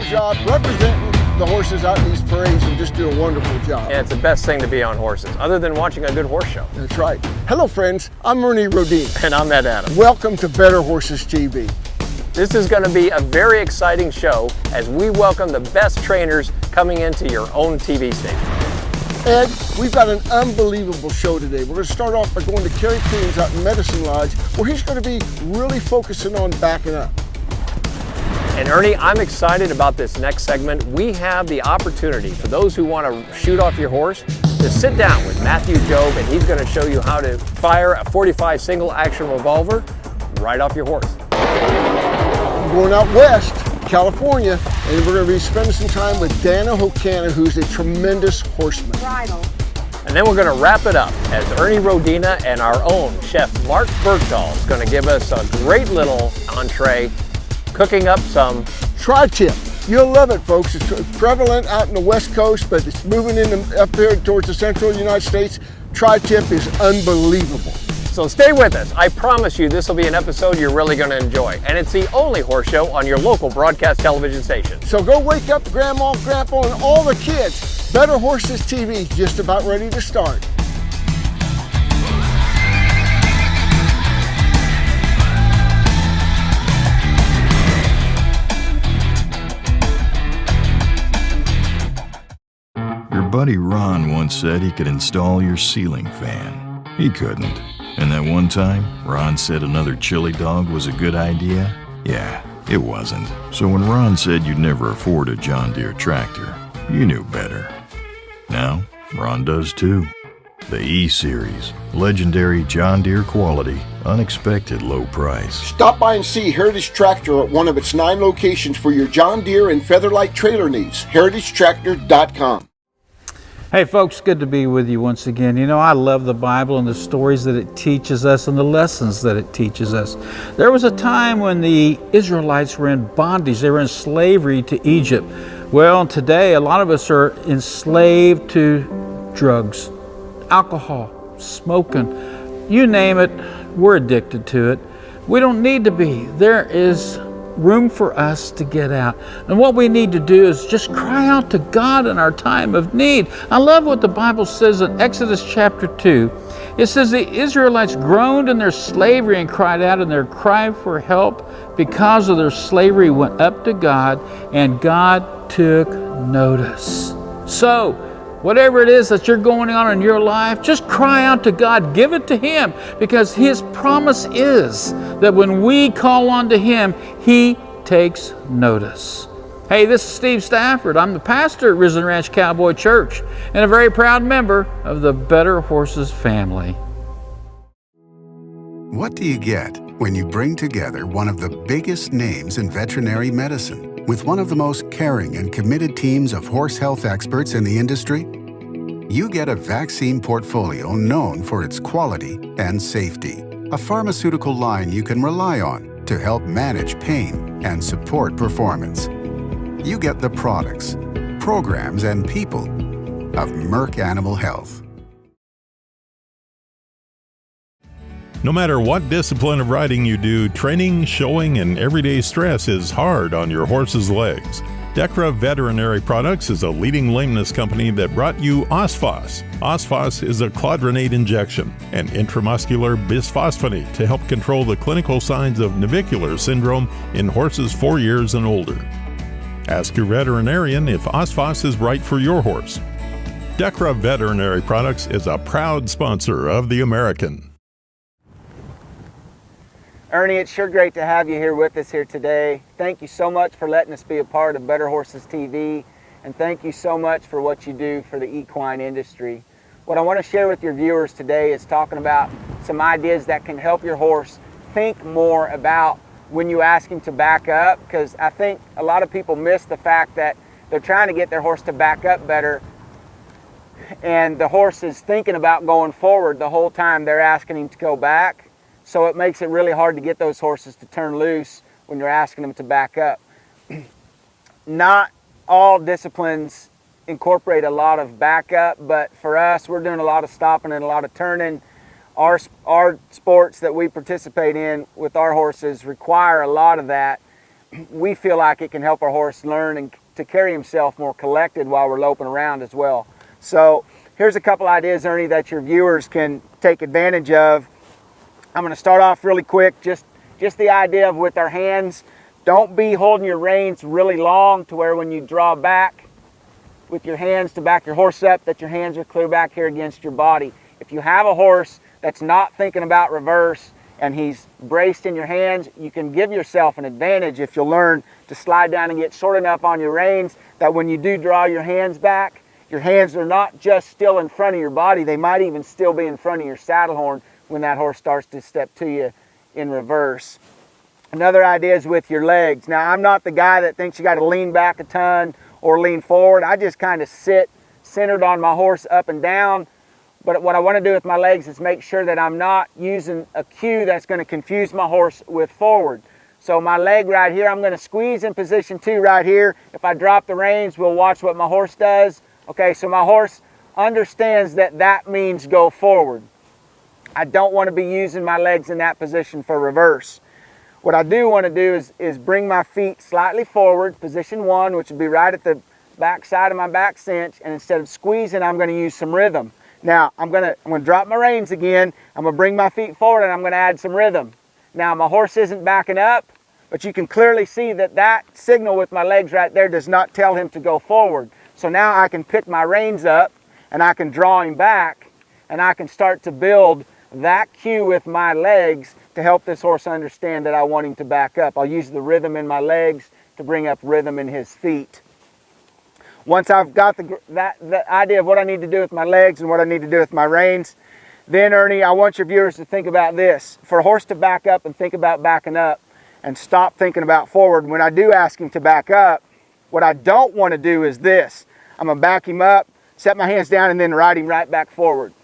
job representing the horses out in these parades and just do a wonderful job. Yeah, it's the best thing to be on horses, other than watching a good horse show. That's right. Hello friends, I'm Ernie Rodine. And I'm Ed Adams. Welcome to Better Horses TV. This is going to be a very exciting show as we welcome the best trainers coming into your own TV station. Ed, we've got an unbelievable show today. We're going to start off by going to Kerry Kuhn's out in Medicine Lodge, where he's going to be really focusing on backing up. And Ernie, I'm excited about this next segment. We have the opportunity for those who want to shoot off your horse to sit down with Matthew Jobe, and he's going to show you how to fire a .45 single action revolver right off your horse. We're going out west, California, and we're going to be spending some time with Dana Hokana, who's a tremendous horseman. Bridle. And then we're going to wrap it up as Ernie Rodina and our own chef Mark Bergdahl is going to give us a great little entree, cooking up some Tri-tip. You'll love it, folks. It's prevalent out in the West Coast, but it's moving in up here towards the central United States. Tri-tip is unbelievable. So stay with us. I promise you this will be an episode you're really going to enjoy. And it's the only horse show on your local broadcast television station. So go wake up Grandma, Grandpa, and all the kids. Better Horses TV, just about ready to start. Your buddy Ron once said he could install your ceiling fan. He couldn't. And that one time, Ron said another chili dog was a good idea? Yeah, it wasn't. So when Ron said you'd never afford a John Deere tractor, you knew better. Now, Ron does too. The E-Series, legendary John Deere quality, unexpected low price. Stop by and see Heritage Tractor at one of its 9 locations for your John Deere and Featherlight trailer needs. HeritageTractor.com. Hey folks, good to be with you once again. You know, I love the Bible and the stories that it teaches us and the lessons that it teaches us. There was a time when the Israelites were in bondage. They were in slavery to Egypt. Well, today a lot of us are enslaved to drugs, alcohol, smoking, you name it, we're addicted to it. We don't need to be. There is room for us to get out. And what we need to do is just cry out to God in our time of need. I love what the Bible says in Exodus chapter 2. It says the Israelites groaned in their slavery and cried out, and their cry for help because of their slavery went up to God, and God took notice. So, whatever it is that you're going on in your life, just cry out to God. Give it to Him, because His promise is that when we call on to Him, He takes notice. Hey, this is Steve Stafford. I'm the pastor at Risen Ranch Cowboy Church and a very proud member of the Better Horses family. What do you get when you bring together one of the biggest names in veterinary medicine with one of the most caring and committed teams of horse health experts in the industry? You get a vaccine portfolio known for its quality and safety, a pharmaceutical line you can rely on to help manage pain and support performance. You get the products, programs, and people of Merck Animal Health. No matter what discipline of riding you do, training, showing, and everyday stress is hard on your horse's legs. Decra Veterinary Products is a leading lameness company that brought you Osphos. Osphos is a clodronate injection, an intramuscular bisphosphonate to help control the clinical signs of navicular syndrome in horses 4 years and older. Ask your veterinarian if Osphos is right for your horse. Decra Veterinary Products is a proud sponsor of The American. Ernie, it's sure great to have you here with us here today. Thank you so much for letting us be a part of Better Horses TV, and thank you so much for what you do for the equine industry. What I want to share with your viewers today is talking about some ideas that can help your horse think more about when you ask him to back up, because I think a lot of people miss the fact that they're trying to get their horse to back up better, and the horse is thinking about going forward the whole time they're asking him to go back. So it makes it really hard to get those horses to turn loose when you're asking them to back up. Not all disciplines incorporate a lot of backup, but for us, we're doing a lot of stopping and a lot of turning. Our sports that we participate in with our horses require a lot of that. we feel like it can help our horse learn and to carry himself more collected while we're loping around as well. So here's a couple ideas, Ernie, that your viewers can take advantage of. I'm going to start off really quick, just the idea of with our hands, don't be holding your reins really long to where when you draw back with your hands to back your horse up, that your hands are clear back here against your body. If you have a horse that's not thinking about reverse and he's braced in your hands, you can give yourself an advantage if you'll learn to slide down and get short enough on your reins that when you do draw your hands back, your hands are not just still in front of your body, they might even still be in front of your saddle horn when that horse starts to step to you in reverse. Another idea is with your legs. Now, I'm not the guy that thinks you got to lean back a ton or lean forward. I just kind of sit centered on my horse up and down. But what I want to do with my legs is make sure that I'm not using a cue that's going to confuse my horse with forward. So my leg right here, I'm going to squeeze in position 2 right here. If I drop the reins, we'll watch what my horse does. Okay, so my horse understands that that means go forward. I don't want to be using my legs in that position for reverse. What I do want to do is bring my feet slightly forward, position 1, which would be right at the back side of my back cinch, and instead of squeezing, I'm going to use some rhythm. Now, I'm going to drop my reins again, I'm going to bring my feet forward, and I'm going to add some rhythm. Now, my horse isn't backing up, but you can clearly see that that signal with my legs right there does not tell him to go forward. So now I can pick my reins up, and I can draw him back, and I can start to build that cue with my legs to help this horse understand that I want him to back up. I'll use the rhythm in my legs to bring up rhythm in his feet. Once I've got the idea of what I need to do with my legs and what I need to do with my reins, then Ernie, I want your viewers to think about this. For a horse to back up and think about backing up and stop thinking about forward, when I do ask him to back up, what I don't want to do is this. I'm going to back him up, set my hands down, and then ride him right back forward.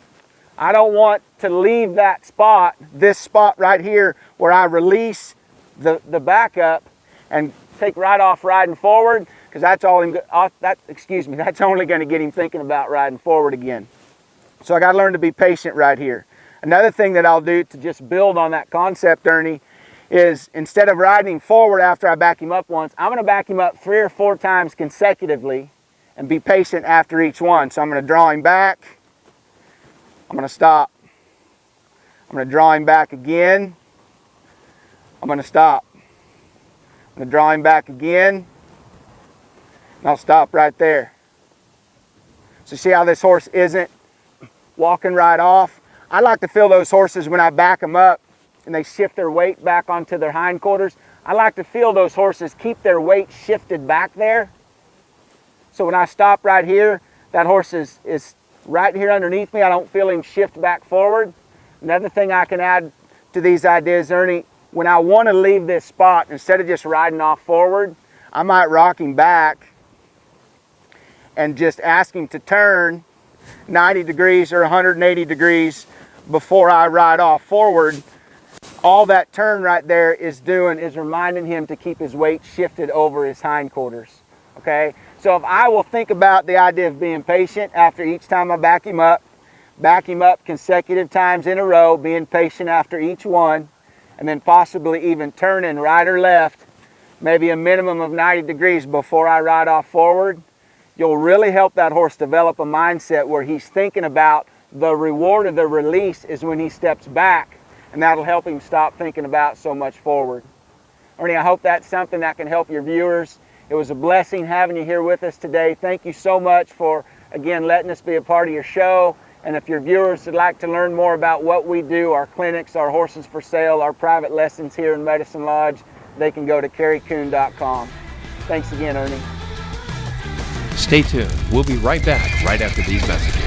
I don't want to leave that spot, this spot right here, where I release the backup and take right off riding forward, because that's only going to get him thinking about riding forward again. So I got to learn to be patient right here. Another thing that I'll do to just build on that concept, Ernie, is instead of riding forward after I back him up once, I'm going to back him up 3 or 4 times consecutively and be patient after each one. So I'm going to draw him back. I'm going to stop. I'm going to draw him back again. I'm going to stop. I'm going to draw him back again. And I'll stop right there. So see how this horse isn't walking right off? I like to feel those horses when I back them up and they shift their weight back onto their hindquarters. I like to feel those horses keep their weight shifted back there. So when I stop right here, that horse is right here underneath me. I don't feel him shift back forward. Another thing I can add to these ideas, Ernie, when I want to leave this spot, instead of just riding off forward, I might rock him back and just ask him to turn 90 degrees or 180 degrees before I ride off forward. All that turn right there is doing is reminding him to keep his weight shifted over his hindquarters. Okay? So if I will think about the idea of being patient after each time I back him up consecutive times in a row, being patient after each one, and then possibly even turning right or left, maybe a minimum of 90 degrees before I ride off forward, you'll really help that horse develop a mindset where he's thinking about the reward of the release is when he steps back, and that'll help him stop thinking about so much forward. Ernie, I hope that's something that can help your viewers. It was a blessing having you here with us today. Thank you so much for, again, letting us be a part of your show. And if your viewers would like to learn more about what we do, our clinics, our horses for sale, our private lessons here in Medicine Lodge, they can go to kerrykuhn.com. Thanks again, Ernie. Stay tuned. We'll be right back right after these messages.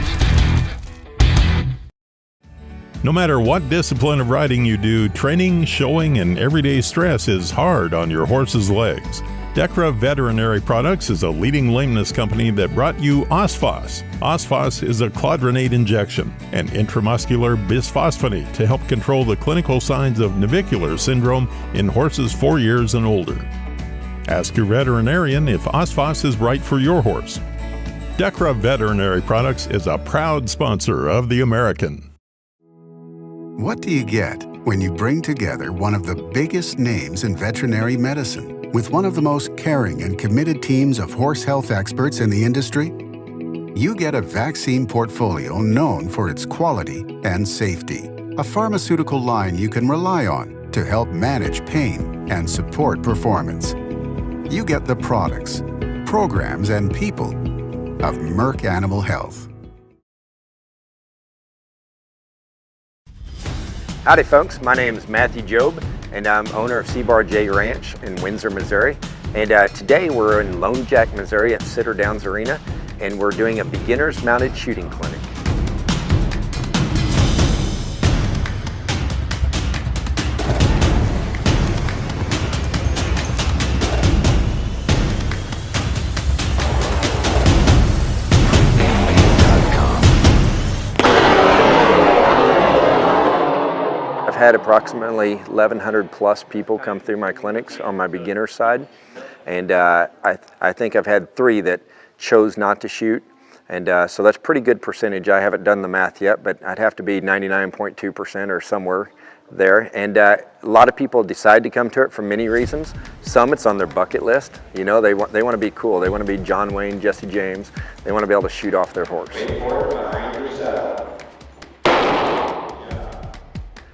No matter what discipline of riding you do, training, showing, and everyday stress is hard on your horse's legs. Decra Veterinary Products is a leading lameness company that brought you Osphos. Osphos is a clodronate injection, an intramuscular bisphosphonate to help control the clinical signs of navicular syndrome in horses 4 years and older. Ask your veterinarian if Osphos is right for your horse. Decra Veterinary Products is a proud sponsor of The American. What do you get when you bring together one of the biggest names in veterinary medicine With one of the most caring and committed teams of horse health experts in the industry, you get a vaccine portfolio known for its quality and safety. A pharmaceutical line you can rely on to help manage pain and support performance. You get the products, programs, and people of Merck Animal Health. Howdy folks, my name is Matthew Jobe and I'm owner of Seabar J Ranch in Windsor, Missouri. And today we're in Lone Jack, Missouri at Sitter Downs Arena, and we're doing a beginner's mounted shooting clinic. I've had approximately 1,100 plus people come through my clinics on my beginner side, and I think I've had 3 that chose not to shoot, and so that's a pretty good percentage. I haven't done the math yet, but I'd have to be 99.2% or somewhere there. And a lot of people decide to come to it for many reasons. Some, it's on their bucket list. You know, they want to be cool. They want to be John Wayne, Jesse James. They want to be able to shoot off their horse.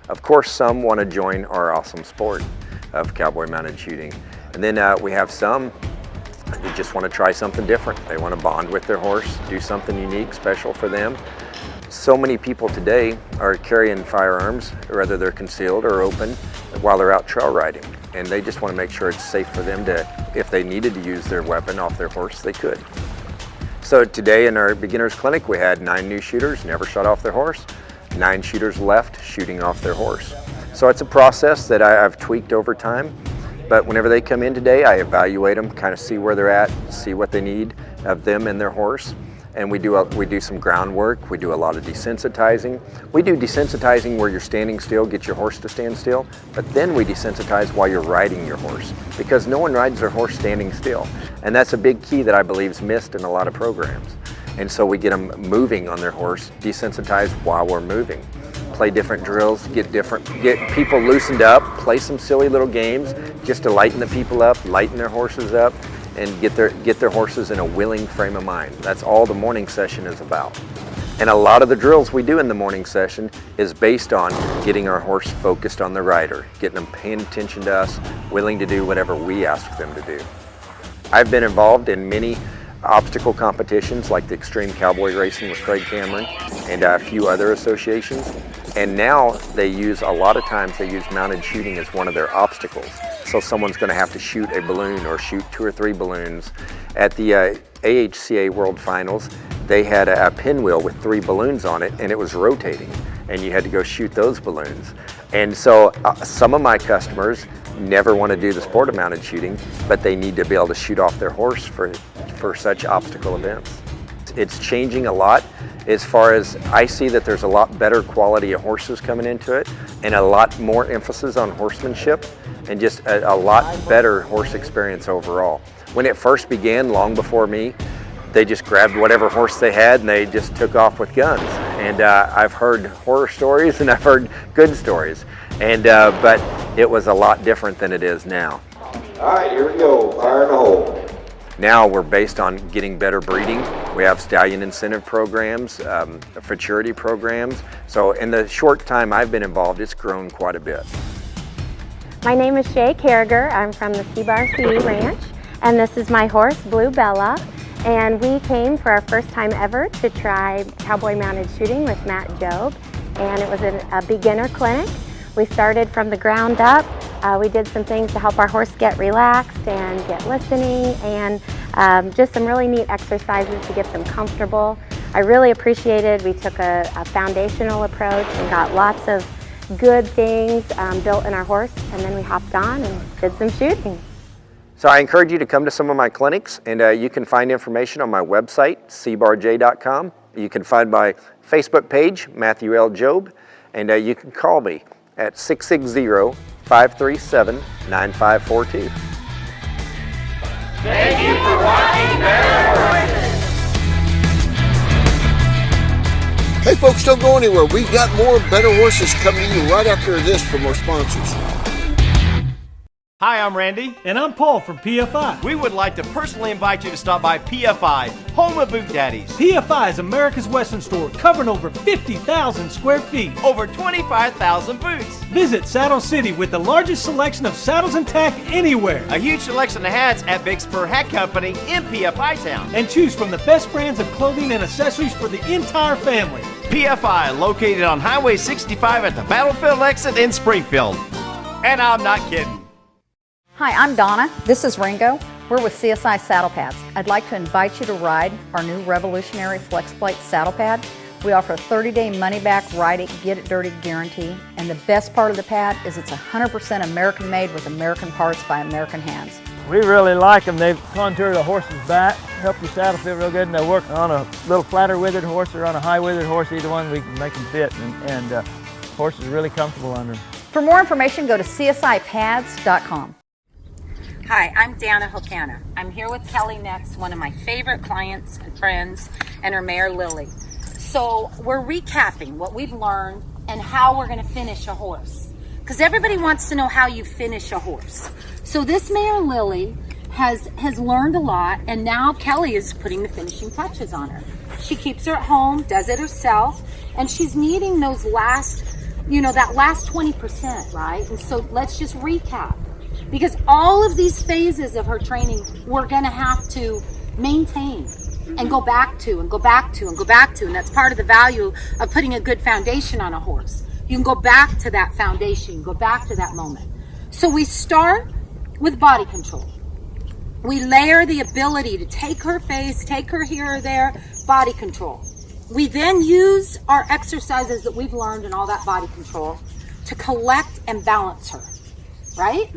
Of course, some want to join our awesome sport of cowboy mounted shooting. And then we have some who just want to try something different. They want to bond with their horse, do something unique, special for them. So many people today are carrying firearms, whether they're concealed or open, while they're out trail riding. And they just want to make sure it's safe for them to, if they needed to use their weapon off their horse, they could. So today in our beginners clinic, we had 9 new shooters, never shot off their horse, 9 shooters left shooting off their horse. So it's a process that I've tweaked over time. But whenever they come in today, I evaluate them, kind of see where they're at, see what they need of them and their horse. And we do some groundwork. We do a lot of desensitizing. We do desensitizing where you're standing still, get your horse to stand still, but then we desensitize while you're riding your horse, because no one rides their horse standing still. And that's a big key that I believe is missed in a lot of programs. And so we get them moving on their horse, desensitized while we're moving. Play different drills, get people loosened up, play some silly little games just to lighten the people up, lighten their horses up, and get their horses in a willing frame of mind. That's all the morning session is about. And a lot of the drills we do in the morning session is based on getting our horse focused on the rider, getting them paying attention to us, willing to do whatever we ask them to do. I've been involved in many obstacle competitions like the Extreme Cowboy Racing with Craig Cameron and a few other associations. And now they use, a lot of times they use mounted shooting as one of their obstacles. So someone's going to have to shoot a balloon or shoot 2 or 3 balloons. At the AHCA World Finals, they had a pinwheel with 3 balloons on it, and it was rotating, and you had to go shoot those balloons. And so some of my customers never want to do the sport of mounted shooting, but they need to be able to shoot off their horse for such obstacle events. It's changing a lot as far as I see that there's a lot better quality of horses coming into it, and a lot more emphasis on horsemanship, and just a lot better horse experience overall. When it first began, long before me, they just grabbed whatever horse they had and they just took off with guns. And I've heard horror stories and I've heard good stories, and but it was a lot different than it is now. All right, here we go, fire in the hole. Now we're based on getting better breeding. We have stallion incentive programs, futurity programs. So in the short time I've been involved, it's grown quite a bit. My name is Shay Carriger. I'm from the Seabar CE Ranch, and this is my horse, Blue Bella. And we came for our first time ever to try cowboy mounted shooting with Matt Jobe, and it was a beginner clinic. We started from the ground up. We did some things to help our horse get relaxed and get listening, and just some really neat exercises to get them comfortable. I really appreciated, we took a foundational approach and got lots of good things built in our horse, and then we hopped on and did some shooting. So I encourage you to come to some of my clinics, and you can find information on my website, seabarj.com. You can find my Facebook page, Matthew L. Jobe, and you can call me at 660-537-9542. Thank you for watching Better Horses. Hey folks, don't go anywhere. We got more Better Horses coming to you right after this from our sponsors. Hi, I'm Randy. And I'm Paul from PFI. We would like to personally invite you to stop by PFI, home of Boot Daddies. PFI is America's Western store, covering over 50,000 square feet. Over 25,000 boots. Visit Saddle City with the largest selection of saddles and tack anywhere. A huge selection of hats at Big Spur Hat Company in PFI Town. And choose from the best brands of clothing and accessories for the entire family. PFI, located on Highway 65 at the Battlefield exit in Springfield. And I'm not kidding. Hi, I'm Donna. This is Ringo. We're with CSI Saddle Pads. I'd like to invite you to ride our new revolutionary FlexPlate saddle pad. We offer a 30-day money-back, ride it, get it dirty guarantee. And the best part of the pad is it's 100% American-made with American parts by American hands. We really like them. They contour the horse's back, help your saddle fit real good, and they work on a little flatter withered horse or on a high withered horse. Either one, we can make them fit, and horse is really comfortable under them. For more information, go to CSIPads.com. Hi, I'm Dana Hokana. I'm here with Kelly next, one of my favorite clients and friends, and her mare Lily. So we're recapping what we've learned and how we're going to finish a horse. Because everybody wants to know how you finish a horse. So this mare Lily has learned a lot, and now Kelly is putting the finishing touches on her. She keeps her at home, does it herself, and she's needing those last, that last 20%, right? And so let's just recap. Because all of these phases of her training, we're going to have to maintain and go back to and go back to and go back to. And that's part of the value of putting a good foundation on a horse. You can go back to that foundation, go back to that moment. So we start with body control. We layer the ability to take her face, take her here or there, body control. We then use our exercises that we've learned and all that body control to collect and balance her. Right?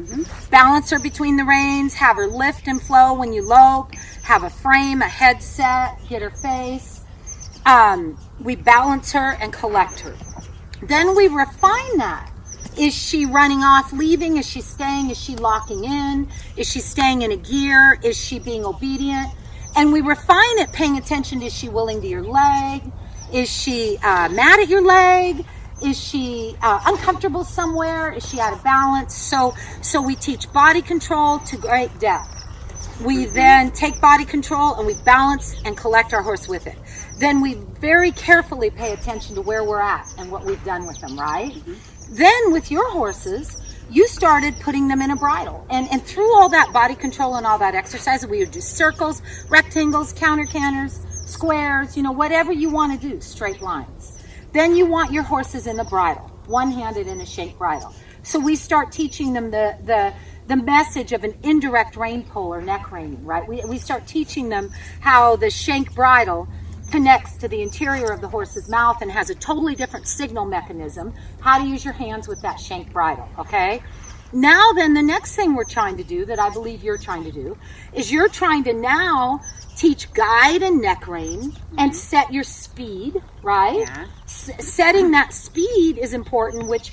Balance her between the reins, have her lift and flow when you lope, have a frame, a headset, hit her face. We balance her and collect her. Then we refine that. Is she running off, leaving? Is she staying? Is she locking in? Is she staying in a gear? Is she being obedient? And we refine it, paying attention. Is she willing to your leg? Is she mad at your leg? Is she uncomfortable somewhere? Is she out of balance? So we teach body control to great depth. We then take body control and we balance and collect our horse with it. Then we very carefully pay attention to where we're at and what we've done with them, right? Then with your horses, you started putting them in a bridle. And through all that body control and all that exercise, we would do circles, rectangles, counter canters, squares, whatever you want to do, straight lines. Then you want your horses in the bridle, one-handed in a shank bridle. So we start teaching them the message of an indirect rein pull or neck reining, right? We start teaching them how the shank bridle connects to the interior of the horse's mouth and has a totally different signal mechanism, how to use your hands with that shank bridle, okay? Now then, the next thing we're trying to do, that I believe you're trying to do, is you're trying to now teach guide and neck rein and set your speed, right? Yeah. Setting that speed is important, which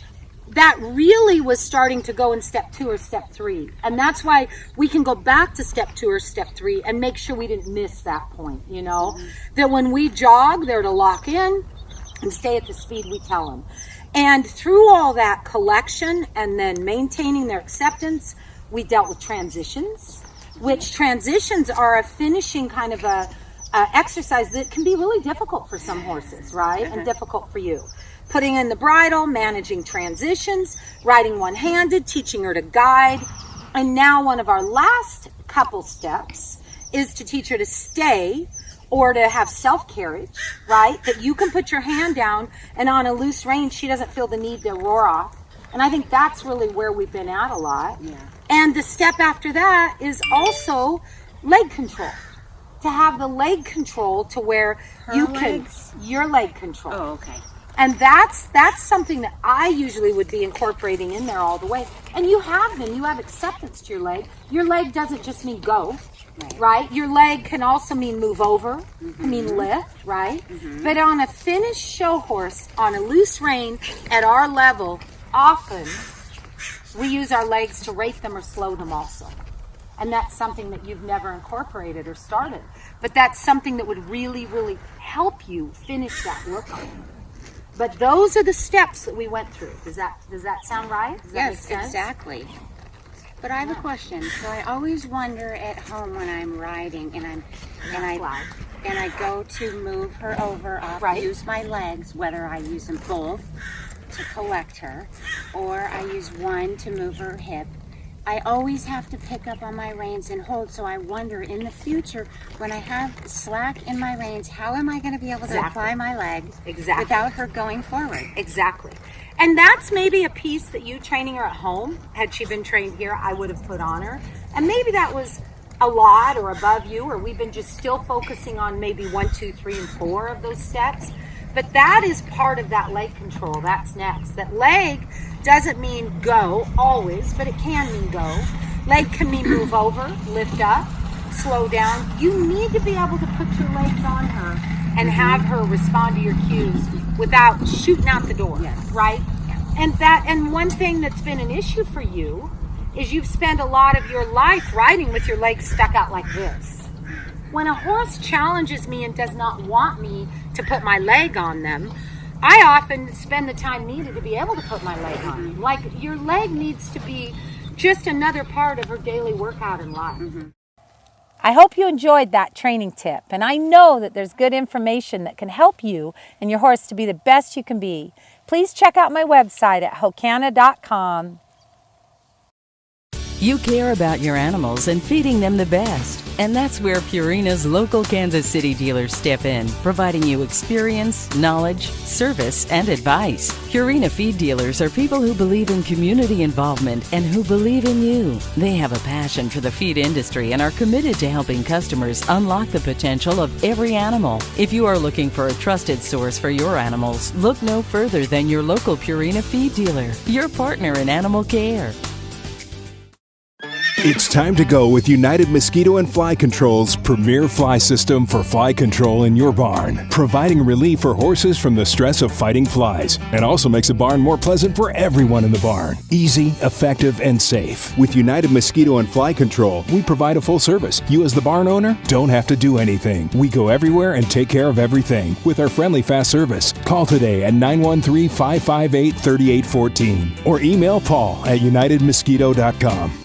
that really was starting to go in step 2 or step 3. And that's why we can go back to step 2 or step 3 and make sure we didn't miss that point, that when we jog, they're to lock in and stay at the speed we tell them. And through all that collection and then maintaining their acceptance, we dealt with transitions, which transitions are a finishing kind of a exercise that can be really difficult for some horses, right? And difficult for you. Putting in the bridle, managing transitions, riding one-handed, teaching her to guide. And now one of our last couple steps is to teach her to stay or to have self-carriage, right? That you can put your hand down and on a loose rein, she doesn't feel the need to roar off. And I think that's really where we've been at a lot. Yeah. And the step after that is also leg control. To have the leg control to where your leg control. Oh, okay. And that's something that I usually would be incorporating in there all the way. And you have them. You have acceptance to your leg. Your leg doesn't just mean go, right? Your leg can also mean move over, can mean lift, right? But on a finished show horse, on a loose rein, at our level, often we use our legs to rate them or slow them also. And that's something that you've never incorporated or started. But that's something that would really, really help you finish that workout. But those are the steps that we went through. Does that sound right? Does that make sense? Exactly. But I have a question. So I always wonder at home when I'm riding and I go to move her over, I'll use my legs, whether I use them both to collect her or I use one to move her hip. I always have to pick up on my reins and hold, so I wonder in the future when I have slack in my reins, how am I going to be able to apply my legs without her going forward? Exactly. And that's maybe a piece that you training her at home, had she been trained here, I would have put on her. And maybe that was a lot or above you, or we've been just still focusing on maybe 1, 2, 3, and 4 of those steps. But that is part of that leg control. That's next. That leg doesn't mean go always, but it can mean go. Leg can mean move over, lift up, slow down. You need to be able to put your legs on her and have her respond to your cues without shooting out the door, right? And one thing that's been an issue for you is you've spent a lot of your life riding with your legs stuck out like this. When a horse challenges me and does not want me to put my leg on them, I often spend the time needed to be able to put my leg on them. Like, your leg needs to be just another part of her daily workout in life. I hope you enjoyed that training tip, and I know that there's good information that can help you and your horse to be the best you can be. Please check out my website at hokana.com. You care about your animals and feeding them the best. And that's where Purina's local Kansas City dealers step in, providing you experience, knowledge, service, and advice. Purina feed dealers are people who believe in community involvement and who believe in you. They have a passion for the feed industry and are committed to helping customers unlock the potential of every animal. If you are looking for a trusted source for your animals, look no further than your local Purina feed dealer, your partner in animal care. It's time to go with United Mosquito and Fly Control's premier fly system for fly control in your barn, providing relief for horses from the stress of fighting flies, and also makes the barn more pleasant for everyone in the barn. Easy, effective, and safe. With United Mosquito and Fly Control, we provide a full service. You as the barn owner don't have to do anything. We go everywhere and take care of everything with our friendly fast service. Call today at 913-558-3814 or email Paul at unitedmosquito.com.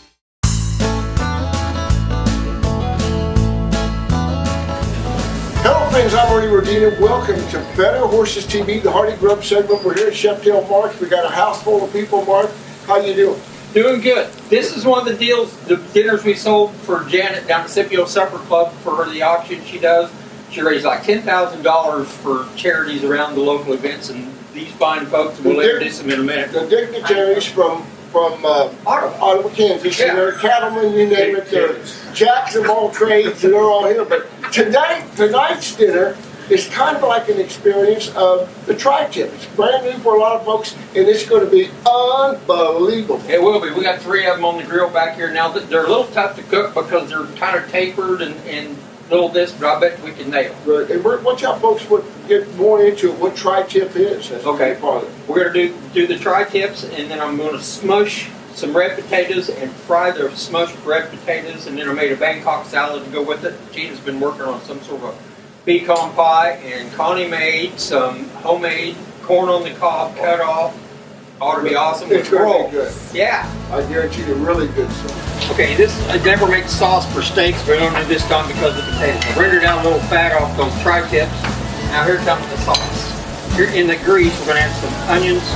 Hello friends, I'm Ernie Rodina. Welcome to Better Horses TV, the Hardy Grub segment. We're here at Chef Tail March. We got a house full of people. Mark, how you doing? Doing good. This is one of the deals, the dinners we sold for Janet down at Scipio Supper Club for her, the auction she does. She raised like $10,000 for charities around the local events, and these fine folks, we'll introduce them in a minute. The dignitaries from Ottawa, Kansas, and they're cattlemen, you name it, they're jacks of all trades, and they're all here. But tonight's dinner is kind of like an experience of the tri-tip. It's brand new for a lot of folks, and it's going to be unbelievable. It will be. We got 3 of them on the grill back here now. They're a little tough to cook because they're kind of tapered and little this, but I bet we can nail it. Right. And watch out, folks, get more into it, what tri-tip is. That's okay. We're going to do the tri-tips, and then I'm going to smush some red potatoes and fry the smushed red potatoes, and then I made a Bangkok salad to go with it. Gina's been working on some sort of a pecan pie, and Connie made some homemade corn on the cob cut off. Ought to be awesome. It's going to be good. Yeah. I guarantee you, really good sauce. Okay, I never make sauce for steaks, but I don't do this time because of the potatoes. I render down a little fat off those tri-tips. Now here comes the sauce. Here in the grease, we're going to add some onions,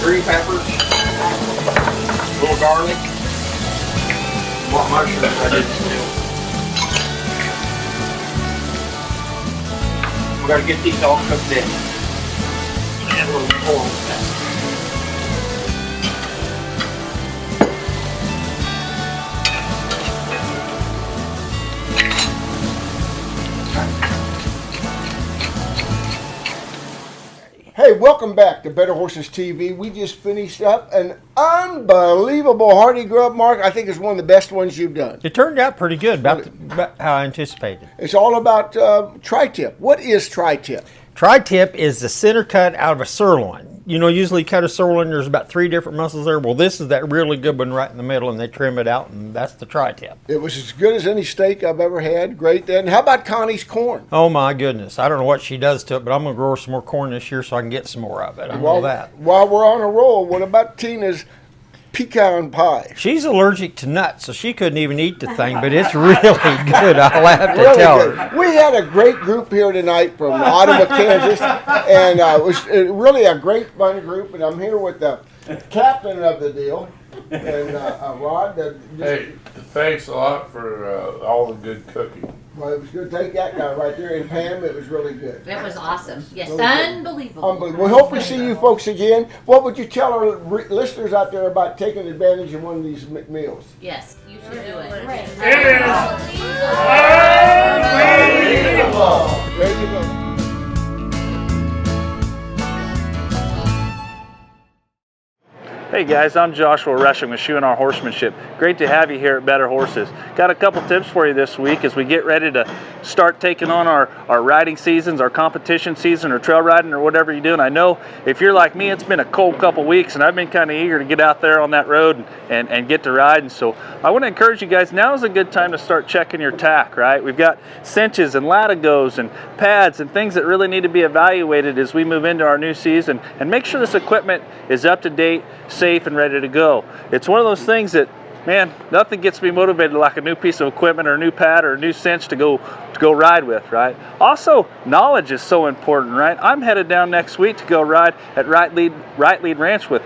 green peppers, a little garlic, what mushrooms I did still. We're going to get these all cooked in. Add a little more of that. Hey, welcome back to Better Horses TV. We just finished up an unbelievable Hardy Grub, Mark. I think it's one of the best ones you've done. It turned out pretty good, about how I anticipated. It's all about tri-tip. What is tri-tip? Tri-tip is the center cut out of a sirloin. You know, usually cut a sirloin, there's about 3 different muscles there. Well, this is that really good one right in the middle, and they trim it out, and that's the tri-tip. It was as good as any steak I've ever had. Great. And how about Connie's corn? Oh, my goodness. I don't know what she does to it, but I'm going to grow some more corn this year so I can get some more of it. I know that. While we're on a roll, what about Tina's pecan pie. She's allergic to nuts, so she couldn't even eat the thing, but it's really good. I'll have to Really tell good. her. We had a great group here tonight from Ottawa, Kansas, and it was really a great fun group. And I'm here with the captain of the deal, and Rod. Hey, thanks a lot for all the good cooking. Well, it was good. Take that guy right there, and Pam. It was really good. It was awesome. Yes, Really good. unbelievable. Unbelievable. We hope we see you folks again. What would you tell our listeners out there about taking advantage of one of these meals? Yes, you should do it. It is unbelievable. There you go. Hey guys, I'm Joshua Rushing with Shoe and Our Horsemanship. Great to have you here at Better Horses. Got a couple tips for you this week as we get ready to start taking on our riding seasons, our competition season, or trail riding, or whatever you're doing. I know if you're like me, it's been a cold couple weeks and I've been kind of eager to get out there on that road and get to riding. So I want to encourage you guys, now is a good time to start checking your tack, right? We've got cinches and latigos and pads and things that really need to be evaluated as we move into our new season, and make sure this equipment is up to date, safe, and ready to go. It's one of those things that, man, nothing gets me motivated like a new piece of equipment or a new pad or a new cinch to go ride with, right? Also, knowledge is so important, right? I'm headed down next week to go ride at Right Lead Ranch with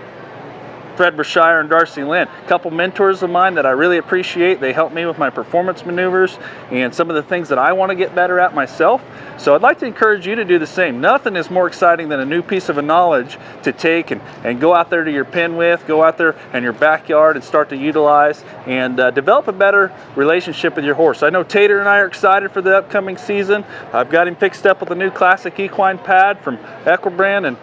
Fred Brashire and Darcy Lynn, a couple mentors of mine that I really appreciate. They help me with my performance maneuvers and some of the things that I want to get better at myself. So I'd like to encourage you to do the same. Nothing is more exciting than a new piece of knowledge to take and go out there to your pen with, go out there in your backyard and start to utilize and develop a better relationship with your horse. I know Tater and I are excited for the upcoming season. I've got him fixed up with a new classic equine pad from Equibrand and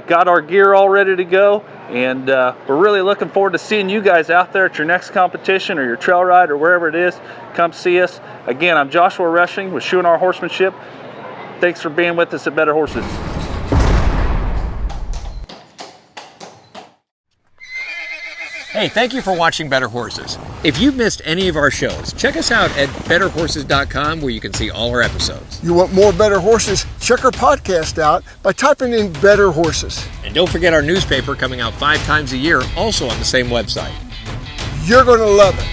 got our gear all ready to go. And we're really looking forward to seeing you guys out there at your next competition or your trail ride or wherever it is. Come see us. Again, I'm Joshua Rushing with Shoe and Our Horsemanship. Thanks for being with us at Better Horses. Hey, thank you for watching Better Horses. If you've missed any of our shows, check us out at betterhorses.com where you can see all our episodes. You want more Better Horses? Check our podcast out by typing in Better Horses. And don't forget our newspaper coming out 5 times a year, also on the same website. You're going to love it.